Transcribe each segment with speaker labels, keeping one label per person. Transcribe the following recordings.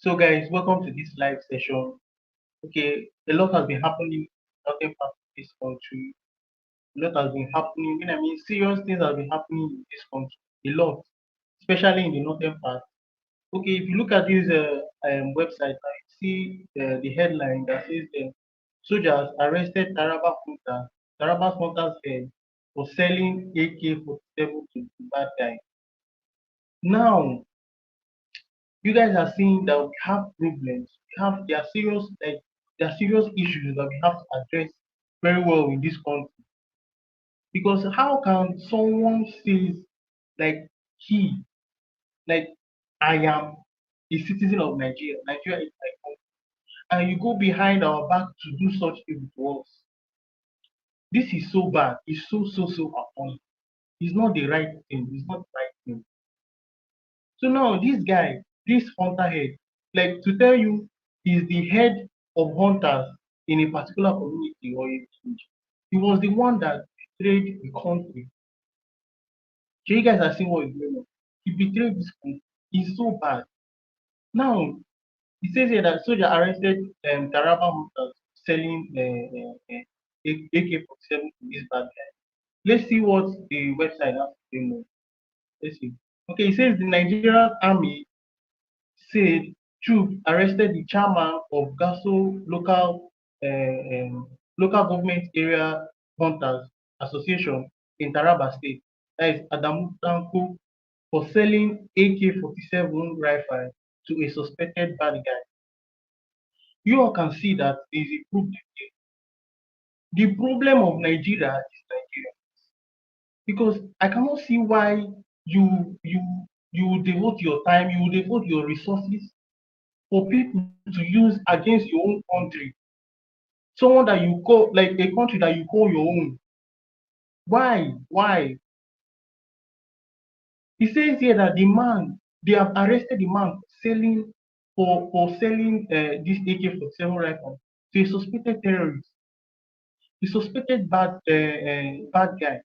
Speaker 1: So, guys, welcome to this live session. Okay, a lot has been happening in northern part of this country. A lot has been happening. When I mean, serious things have been happening in this country. A lot, especially in the northern part. Okay, if you look at this website, I see the headline that says soldiers arrested Taraba hunters for selling AK-47 to bad guys. Now, you guys are seeing that we have problems. There are serious issues that we have to address very well in this country. Because how can someone say like he like I am a citizen of Nigeria, Nigeria is my country, and you go behind our back to do such things to us? This is so bad. It's so upon. It's not the right thing. It's not the right thing. So now this guy, this hunter head, like to tell you, he's the head of hunters in a particular community or a village. He was the one that betrayed the country. So you guys are seeing what is going on. He betrayed this country. It's so bad. Now he says here that soldier arrested Taraba hunters selling AK-47 to this bad guy. Let's see what the website has to say more. Let's see. Okay, it says the Nigerian army said troops arrested the chairman of Gaso local government area hunters association in Taraba State, that is Adamu Tanko, for selling AK-47 rifle to a suspected bad guy. You all can see that there is a problem here. The problem of Nigeria is Nigeria, because I cannot see why you devote your time, you devote your resources for people to use against your own country, someone that you call like a country that you call your own. Why? Why? He says here that the man, they have arrested the man selling for selling this AK-47 rifle to a suspected terrorist, a suspected bad guy.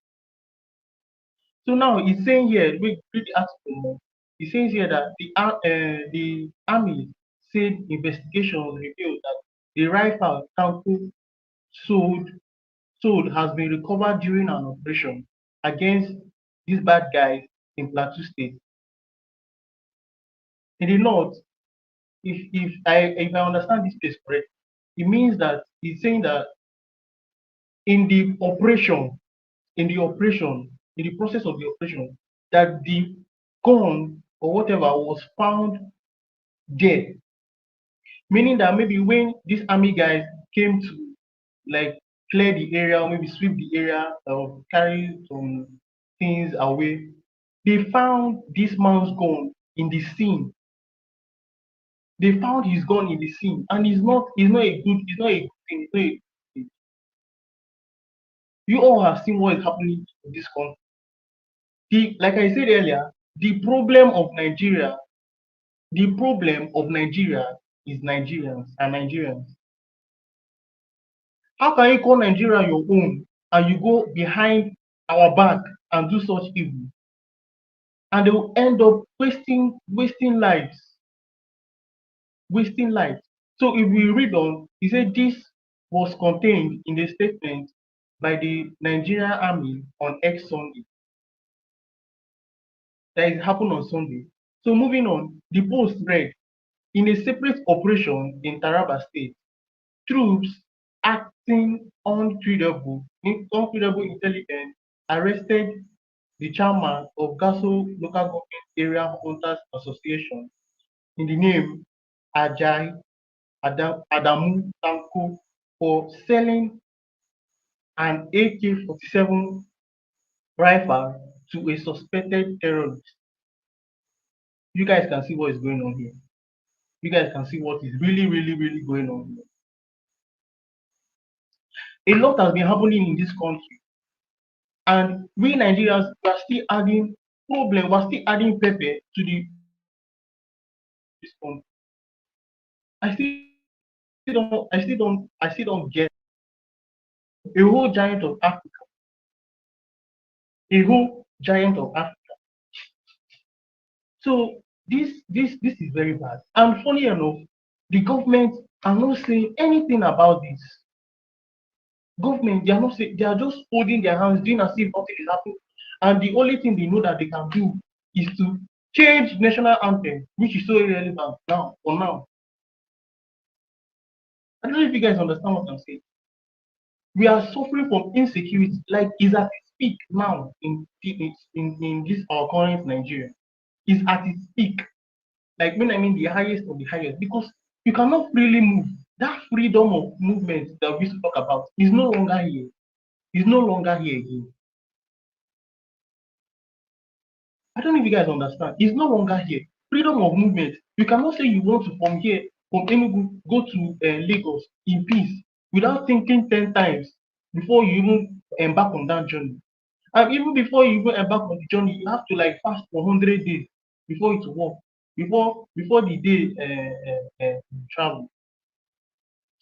Speaker 1: So now he's saying here, read the article more. He says here that the army said investigations revealed that the rifle Tanko sold sold has been recovered during an operation against these bad guys in Plateau State. In the north, if I understand this case correct, it means that he's saying that in the operation, in the operation, in the process of the operation, that the gun or whatever was found there. Meaning that maybe when these army guys came to like clear the area or maybe sweep the area or carry some things away, they found this man's gun in the scene. They found his gun in the scene, and it's not a good thing. You all have seen what is happening in this country. Like I said earlier, the problem of Nigeria is Nigerians and Nigerians. How can you call Nigeria your own and you go behind our back and do such evil? And they will end up wasting lives. Wasting lives. So if we read on, he said this was contained in the statement by the Nigerian Army on X Sunday. That is happened on Sunday. So moving on, the post read, in a separate operation in Taraba State, troops acting uncredible intelligence arrested the chairman of Gaso Local Government Area Hunters Association in the name Ajay Adamu Tanko for selling an AK-47 rifle to a suspected terrorist. You guys can see what is going on here. You guys can see what is really going on here. A lot has been happening in this country, and we Nigerians are still adding problem, we're still adding pepper to this country. I still don't get a whole giant of Africa, a whole giant of Africa. So This is very bad. And funny enough, the government are not saying anything about this. Government, they are not saying, they are just holding their hands, doing as if nothing is happening. And the only thing they know that they can do is to change national anthem, which is so irrelevant now, for now. I don't know if you guys understand what I'm saying. We are suffering from insecurity, like is at its peak now in this our current Nigeria. Is at its peak. Like when I mean the highest of the highest, because you cannot freely move. That freedom of movement that we used to talk about is no longer here. Is no longer here again. I don't know if you guys understand. It's no longer here. Freedom of movement. You cannot say you want to from here, from Enugu, go to Lagos in peace without thinking 10 times before you even embark on that journey. And even before you even embark on the journey, you have to like fast for 100 days before it will work. Before the day you travel.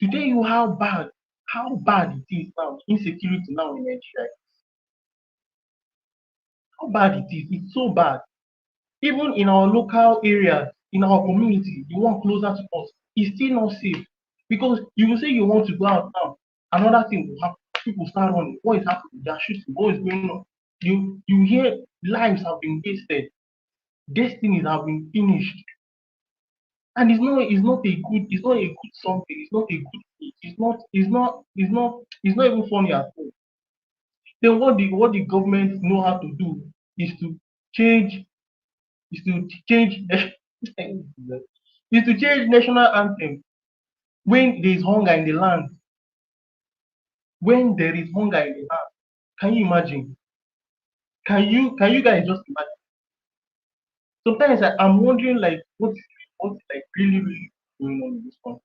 Speaker 1: To tell you how bad it is now, insecurity now in Nigeria. How bad it is. It's so bad. Even in our local areas, in our community, the one closer to us, is still not safe. Because you will say you want to go out now, another thing will happen. People start running. What is happening? They are shooting. What is going on? You hear lives have been wasted, destinies have been finished. And it's not a good something, it's not a good thing, it's not even funny at all. Then what the government know how to do is to change is to change is to change national anthem when there is hunger in the land. When there is hunger in the land, can you imagine? Can you guys just imagine? Sometimes I'm wondering like what's like really going on in this country.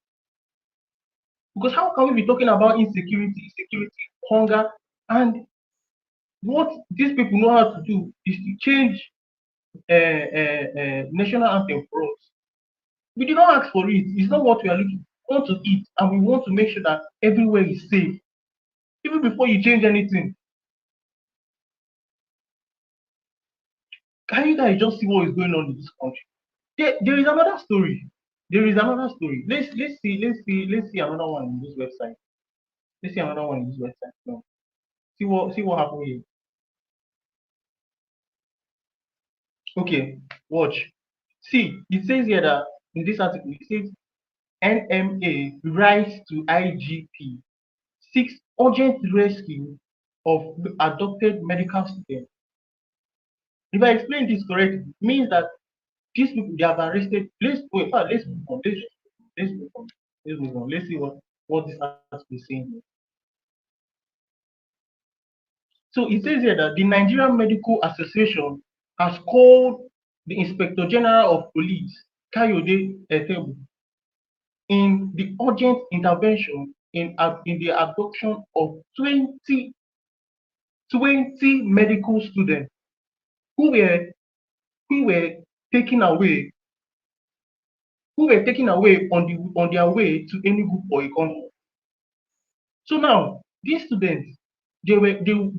Speaker 1: Because how can we be talking about insecurity, hunger, and what these people know how to do is to change national anthem for us. We did not ask for it. It's not what we are looking for. We want to eat, and we want to make sure that everywhere is safe. Even before you change anything, can you guys just see what is going on in this country? There is another story. There is another story. Let's see another one in this website. Let's see another one in this website. No. See what happened here. Okay, watch. See, it says here that in this article, it says NMA writes to IGP, seeks urgent rescue of adopted medical students. If I explain this correctly, it means that these people they have arrested. Let's move on. Let's move on. Let's move on. Let's see what this article is saying here. So it says here that the Nigerian Medical Association has called the Inspector General of Police, Kayode Etebu, in the urgent intervention in the abduction of 20 medical students who were who were taken away on their way to Enugu for a conference. So now these students they are living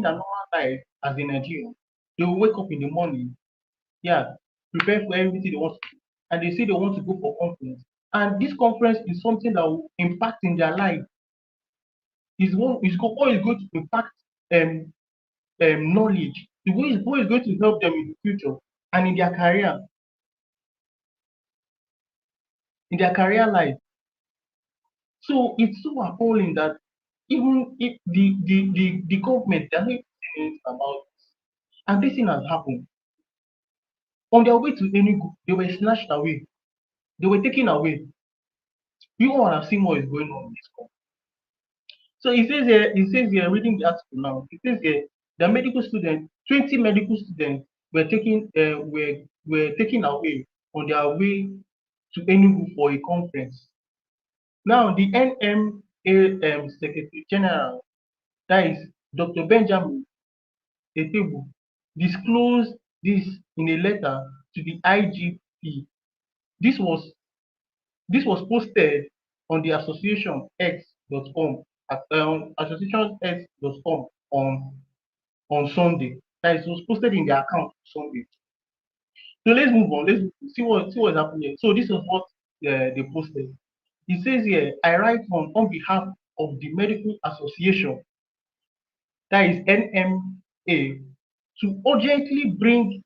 Speaker 1: a normal life as a Nigerian. They will wake up in the morning, yeah, prepare for everything they want to do, and they say they want to go for conference. And this conference is something that will impact in their life. What is going to impact um, knowledge. What is going to help them in the future and in their career life. So it's so appalling that even if the government they're not saying anything about this, and this thing has happened. On their way to Enugu, they were snatched away. They were taken away. You all have seen what is going on in this country. So it says here, reading the article now, it says here the medical students, 20 medical students were taken away on their way to Enugu for a conference. Now the NMA Secretary General, that is Dr. Benjamin Etebu, disclosed this in a letter to the IGP. This was this was posted on the associationx.com associationx.com on Sunday. That is, it was posted in their account Sunday. So let's move on. Let's see what's happening here. So this is what they posted. It says here, I write on behalf of the Medical Association, that is NMA, to urgently bring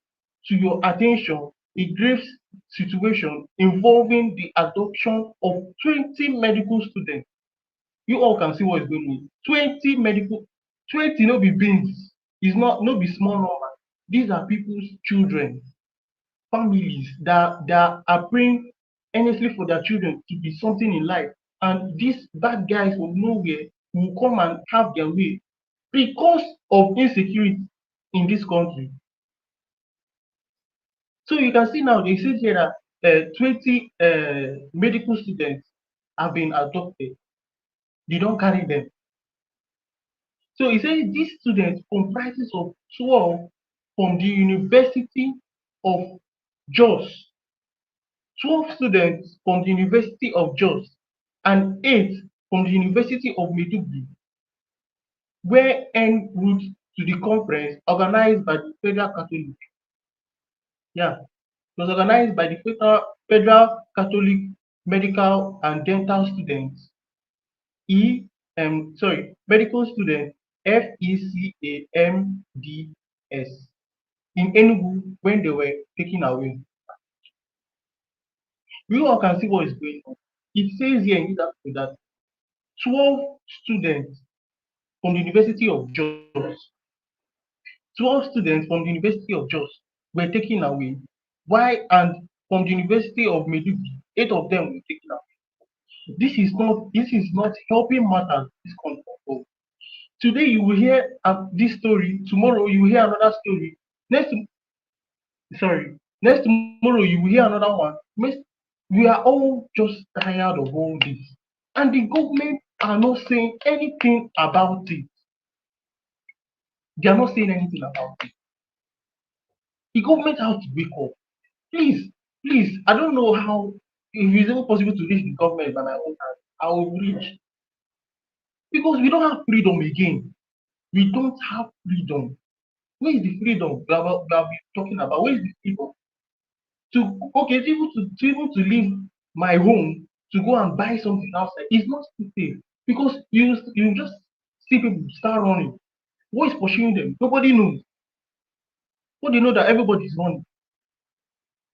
Speaker 1: to your attention a grave situation involving the adoption of 20 medical students. You all can see what is going on. 20 medical, 20 no be beans. It's not no be small number. These are people's children, families that are praying earnestly for their children to be something in life. And these bad guys from nowhere will come and have their way because of insecurity in this country. So you can see now they say here that 20 medical students have been adopted. They don't carry them. So he says these students comprises of 12 from the University of Jos, 12 students from the University of Jos, and 8 from the University of Maiduguri were en route to the conference organized by the Federal Catholic. Yeah, it was organized by the Federal Catholic Medical and Dental Students, medical students, FECAMDS, in Enugu when they were taken away. We all can see what is going on. It says here in this article that 12 students from the University of Jos, 12 students from the University of Jos were taken away. Why? And from the University of Maiduguri, 8 of them were taken away. This is not helping matters this country. Today you will hear this story, tomorrow you will hear another story. Next tomorrow you will hear another one. We are all just tired of all this. And the government are not saying anything about it. They are not saying anything about it. The government has to wake up. Please, please, I don't know how, if it's even possible to reach the government by my own hand, I will reach. Because we don't have freedom again. We don't have freedom. Where is the freedom we have been talking about? Where is the freedom? To leave my home to go and buy something outside is not still safe, because you just see people start running. What is pursuing them? Nobody knows. But they know that everybody is running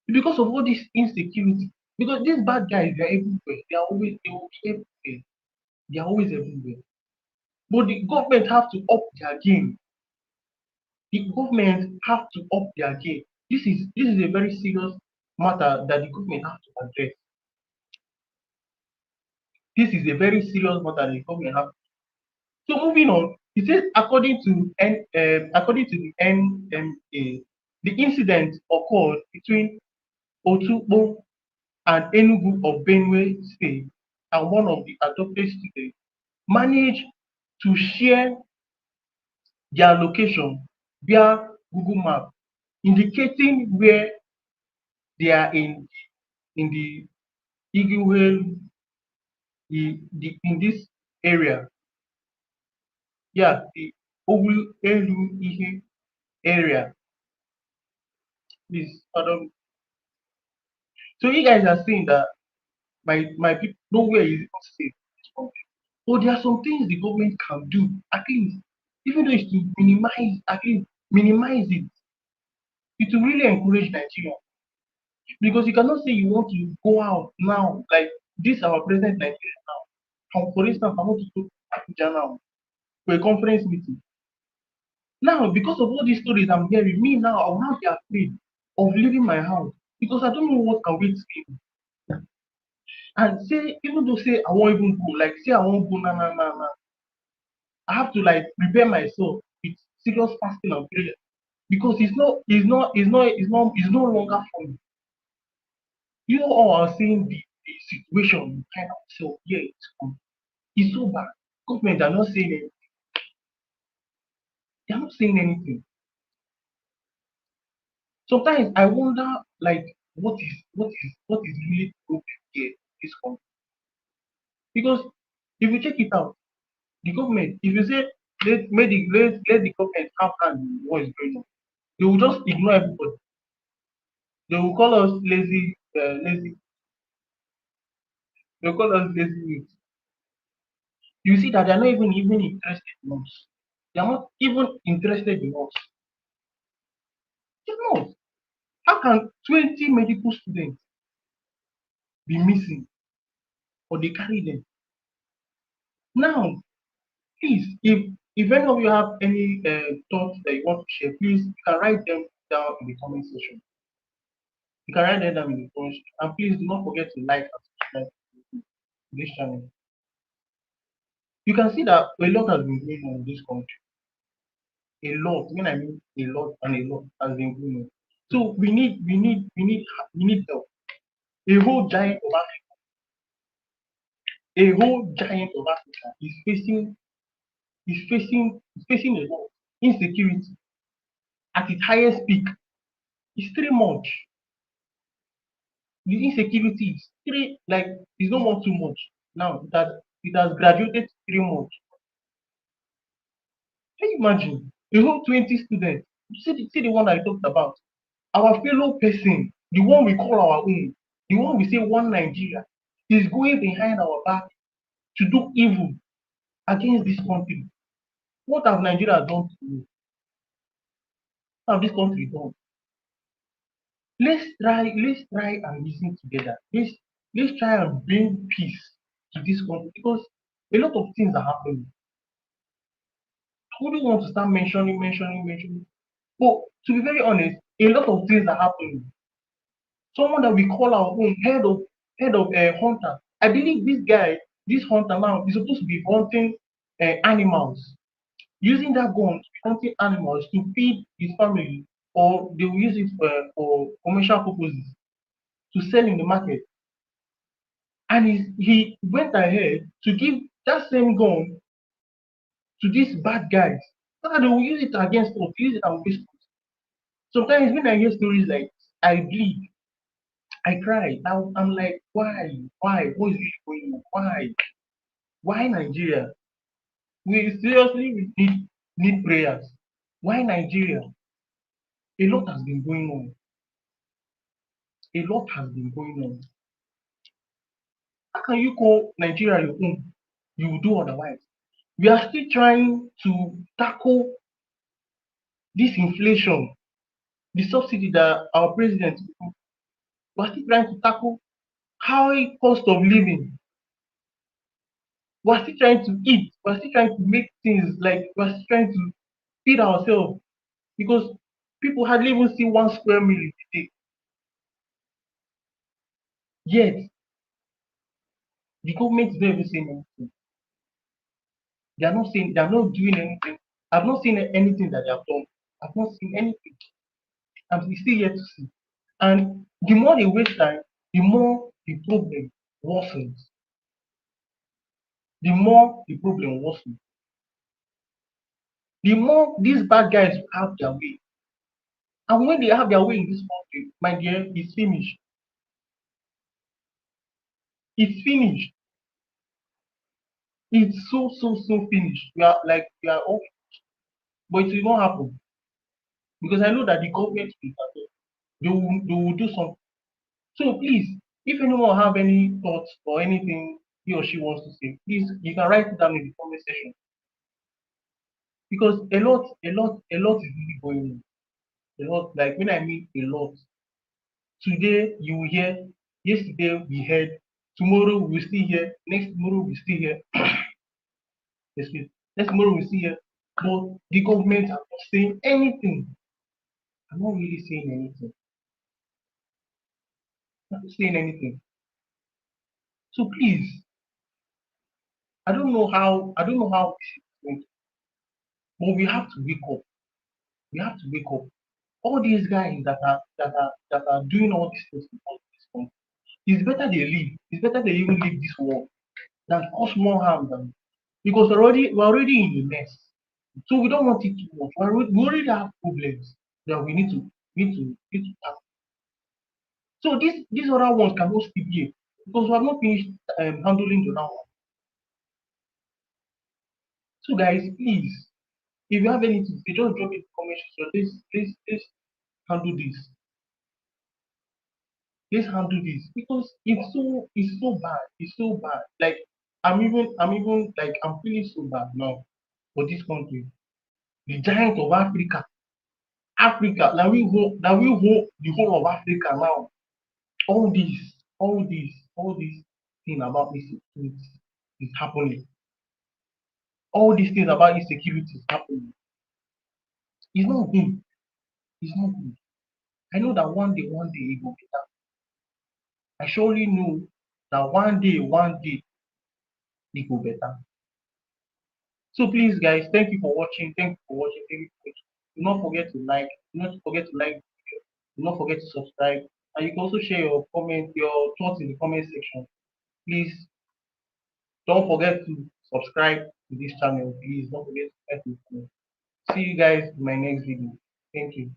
Speaker 1: because of all this insecurity. Because these bad guys, they are everywhere. They will be everywhere. They are always everywhere. But the government have to up their game. The government have to up their game. This is a very serious matter that the government have to address. This is a very serious matter that the government have. So moving on, it says according to the NMA, the incident occurred between Otukpo and Enugu of Benue State, and one of the adopted students managed to share their location via Google Map, indicating where they are in the Igwe, in this area. Yeah, the Oglu Elu Ihe area. Please pardon. So you guys are saying that my people nowhere is not safe in this country. But there are some things the government can do, at least, even though it's to minimize, at least minimize it. It will really encourage Nigeria. Because you cannot say you want to go out now, like this our president Nigeria now. And for instance, I want to go to Abuja now for a conference meeting. Now, because of all these stories I'm hearing, me now I will now be afraid of leaving my house because I don't know what can wait me. And say, even though say I won't even go, like say I won't go na, I have to like prepare myself with serious fasting and prayer because it's no longer funny. You all are seeing the situation kind of so yeah, it's so bad. Government are not saying anything. They're not saying anything. Sometimes I wonder like what is really the problem here in this country. Because if you check it out, the government, if you say let the government have hand in what is going on, they will just ignore everybody. They will call us lazy, lazy. They will call us lazy youth. You see that they are not even interested in us. They are not even interested in us. They're not. How can 20 medical students be missing or they carry them? Now, please, if any of you have any thoughts that you want to share, please you can write them down in the comment section. You can write them down in the comment section. And please do not forget to like and subscribe to this channel. You can see that a lot has been going on in this country. A lot, when I mean a lot and a lot has been going on. So we need help. A whole giant of Africa, a whole giant of Africa is facing a lot. Insecurity at its highest peak is too much. The insecurity is three like it's no more too much. Now it has graduated to 3 months. Can you imagine? A whole 20 students. See the one I talked about. Our fellow person, the one we call our own, the one we say one Nigeria, is going behind our back to do evil against this country. What have Nigeria done to you? What have this country done? Let's try and reason together. Let's try and bring peace to this country because a lot of things are happening. I wouldn't want to start mentioning. But to be very honest, a lot of things are happening. Someone that we call our own head of a hunter. I believe this guy, this hunter now, is supposed to be hunting animals, using that gun to be hunting animals to feed his family, or they will use it for commercial purposes to sell in the market. And he went ahead to give that same gun to these bad guys so that they will use it against us, use it against us. Sometimes when I hear stories like this, I bleed, I cry. I'm like, why? Why? What is really going on? Why? Why Nigeria? We seriously need prayers. Why Nigeria? A lot has been going on. A lot has been going on. How can you call Nigeria your own? You will do otherwise. We are still trying to tackle this inflation, the subsidy that our president, we are still trying to tackle high cost of living. We are still trying to eat. We are still trying to make things like we are still trying to feed ourselves because people hardly even see 1 square meal a day. Yet the government is not even saying anything. They are not saying they are not doing anything. I've not seen anything that they have done. I've not seen anything. I'm still yet to see. And the more they waste time, the more the problem worsens. The more the problem worsens. The more these bad guys have their way. And when they have their way in this country, my dear, it's finished. It's finished. It's so finished. We are all, but it will not happen because I know that the government will intervene. They will do something. So please, if anyone have any thoughts or anything he or she wants to say, please you can write it down in the comment section because a lot is really going on. A lot, like when I mean a lot. Today you will hear, yesterday we heard, tomorrow we will still hear, next tomorrow we still hear, excuse, next tomorrow we still hear. But the government are not saying anything. I'm not really saying anything. I'm not saying anything. So please, I don't know how this is going to, but we have to wake up. We have to wake up. All these guys that are doing all these things in all this country, it's better they leave. It's better they even leave this war than cause more harm than because we're already in a mess. So we don't want it too much. We already have problems that we need to tackle. So these other ones cannot still be here because we have not finished handling the other one. So guys, please, if you have anything, just drop it in the comment section. Let's handle this. Let's handle this because it's so bad. It's so bad. Like I'm even like I'm feeling so bad now for this country. The giant of Africa. Africa, now we hold the whole of Africa now. All this, all this thing about insecurity is happening. All these things about insecurity is happening. It's not good. It's not good. I know that one day it will be better. I surely know that one day it will be better. So please, guys, thank you for watching. Thank you for watching. Thank you for watching. Do not forget to like. Do not forget to like. Do not forget to subscribe. And you can also share your comment, your thoughts in the comment section. Please don't forget to subscribe to this channel. Please don't forget to like and comment. See you guys in my next video. Thank you.